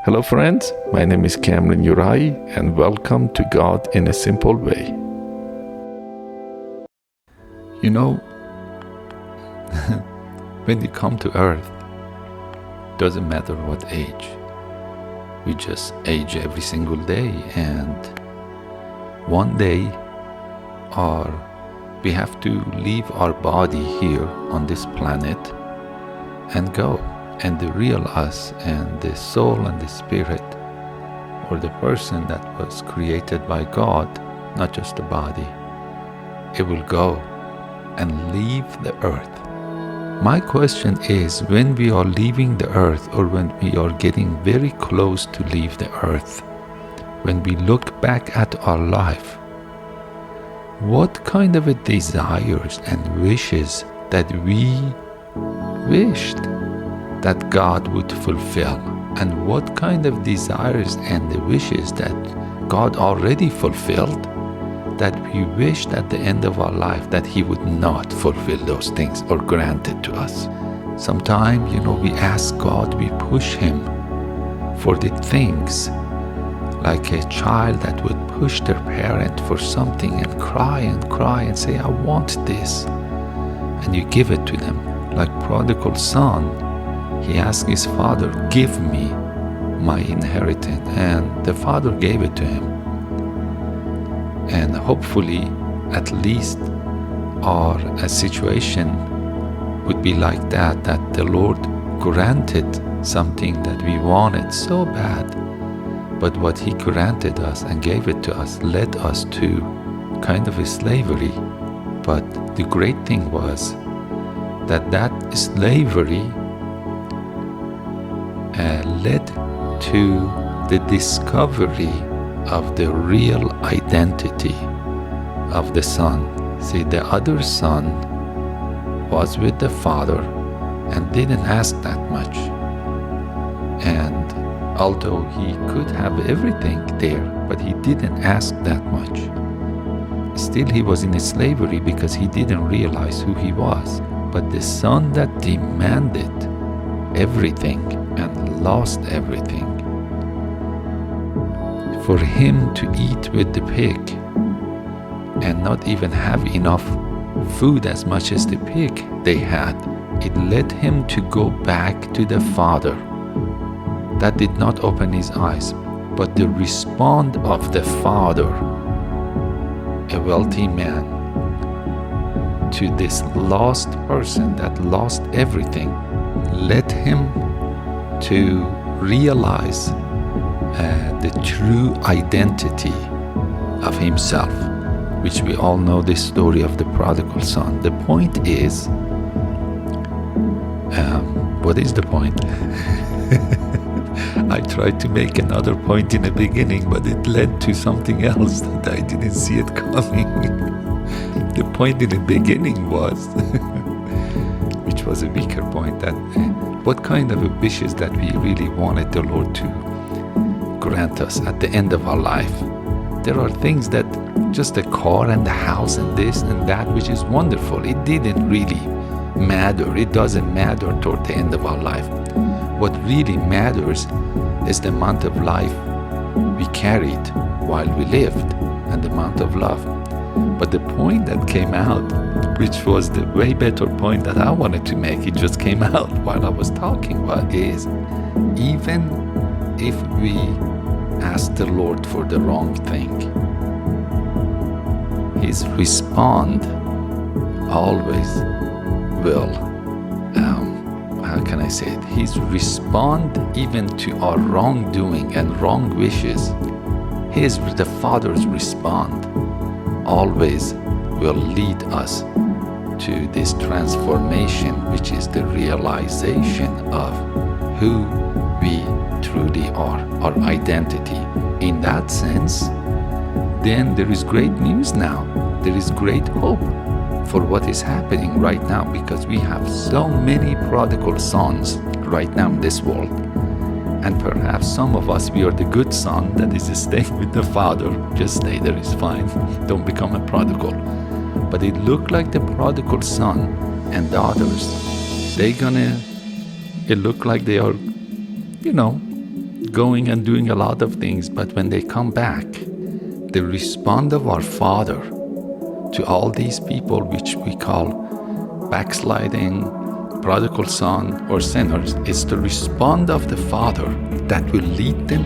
Hello friends, my name is Kamran Yaraei and welcome to God in a Simple Way. You know, when you come to earth, doesn't matter what age, we just age every single day, and one day we have to leave our body here on this planet and go. And the real us and the soul and the spirit, or the person that was created by God, not just the body, it will go and leave the earth. My question is, when we are leaving the earth, or when we are getting very close to leave the earth, when we look back at our life, what kind of desires and wishes that we wished that God would fulfill, and what kind of desires and the wishes that God already fulfilled that we wished at the end of our life that He would not fulfill those things or grant it to us. Sometimes, we ask God, we push Him for the things, like a child that would push their parent for something and cry and say, I want this, and you give it to them. Like prodigal son, he asked his father, give me my inheritance, and the father gave it to him. And hopefully, at least our situation would be like that the Lord granted something that we wanted so bad, but what He granted us and gave it to us led us to kind of a slavery. But the great thing was that slavery led to the discovery of the real identity of the son. See, the other son was with the father and didn't ask that much. And although he could have everything there, but he didn't ask that much. Still, he was in a slavery because he didn't realize who he was. But the son that demanded everything and lost everything, for him to eat with the pig and not even have enough food as much as the pig they had, it led him to go back to the father. That did not open his eyes, but the response of the father, a wealthy man, to this lost person that lost everything, led him to realize the true identity of himself, which we all know the story of the prodigal son. The point is, what is the point? I tried to make another point in the beginning, but it led to something else that I didn't see it coming. The point in the beginning was, which was a weaker point, that what kind of wishes that we really wanted the Lord to grant us at the end of our life. There are things that just a car and the house and this and that, which is wonderful. It didn't really matter. It doesn't matter toward the end of our life. What really matters is the amount of life we carried while we lived and the amount of love. But the point that came out, which was the way better point that I wanted to make, it just came out while I was talking, is even if we ask the Lord for the wrong thing, His response always will, how can I say it? His response even to our wrongdoing and wrong wishes, the Father's response always will lead us to this transformation, which is the realization of who we truly are, our identity. In that sense, then there is great news now. There is great hope for what is happening right now, because we have so many prodigal sons right now in this world. And perhaps some of us, we are the good son that is staying with the father. Just stay there, is fine. Don't become a prodigal. But it looked like the prodigal son and daughters, it looked like they are, going and doing a lot of things, but when they come back, the response of our Father to all these people which we call backsliding, prodigal son, or sinners, is the response of the Father that will lead them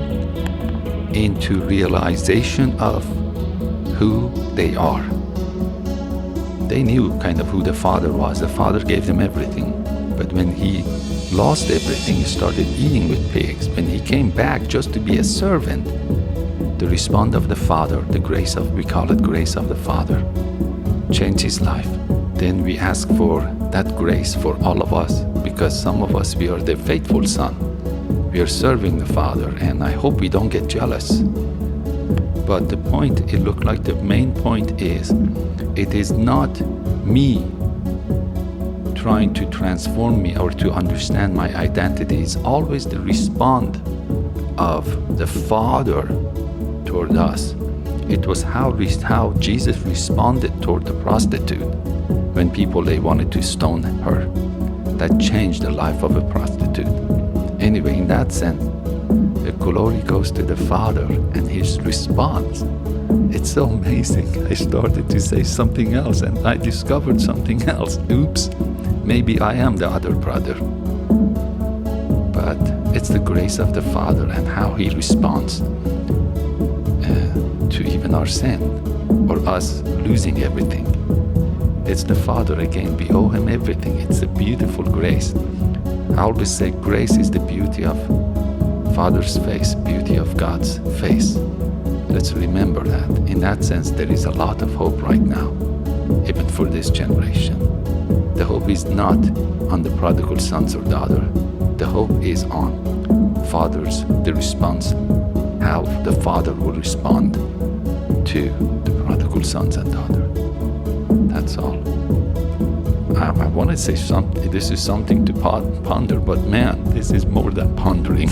into realization of who they are. They knew kind of who the Father was. The Father gave them everything. But when he lost everything, he started eating with pigs. When he came back just to be a servant, the response of the Father, the grace of, we call it grace of the Father, changed his life. Then we ask for that grace for all of us, because some of us, we are the faithful son. We are serving the Father, and I hope we don't get jealous. But the point, it looked like the main point is, it is not me trying to transform me or to understand my identity. It's always the response of the Father toward us. It was how Jesus responded toward the prostitute when people, they wanted to stone her. That changed the life of a prostitute. Anyway, in that sense, the glory goes to the Father and his response. It's so amazing. I started to say something else and I discovered something else. Oops, maybe I am the other brother. But it's the grace of the Father and how he responds to even our sin or us losing everything. It's the Father again. We owe him everything. It's a beautiful grace. I always say grace is the beauty of Father's face, beauty of God's face. Let's remember that. In that sense, there is a lot of hope right now, even for this generation. The hope is not on the prodigal sons or daughter. The hope is on fathers, the response, how the Father will respond to the prodigal sons and daughter. That's all. I want to say something. This is something to ponder, but man, this is more than pondering.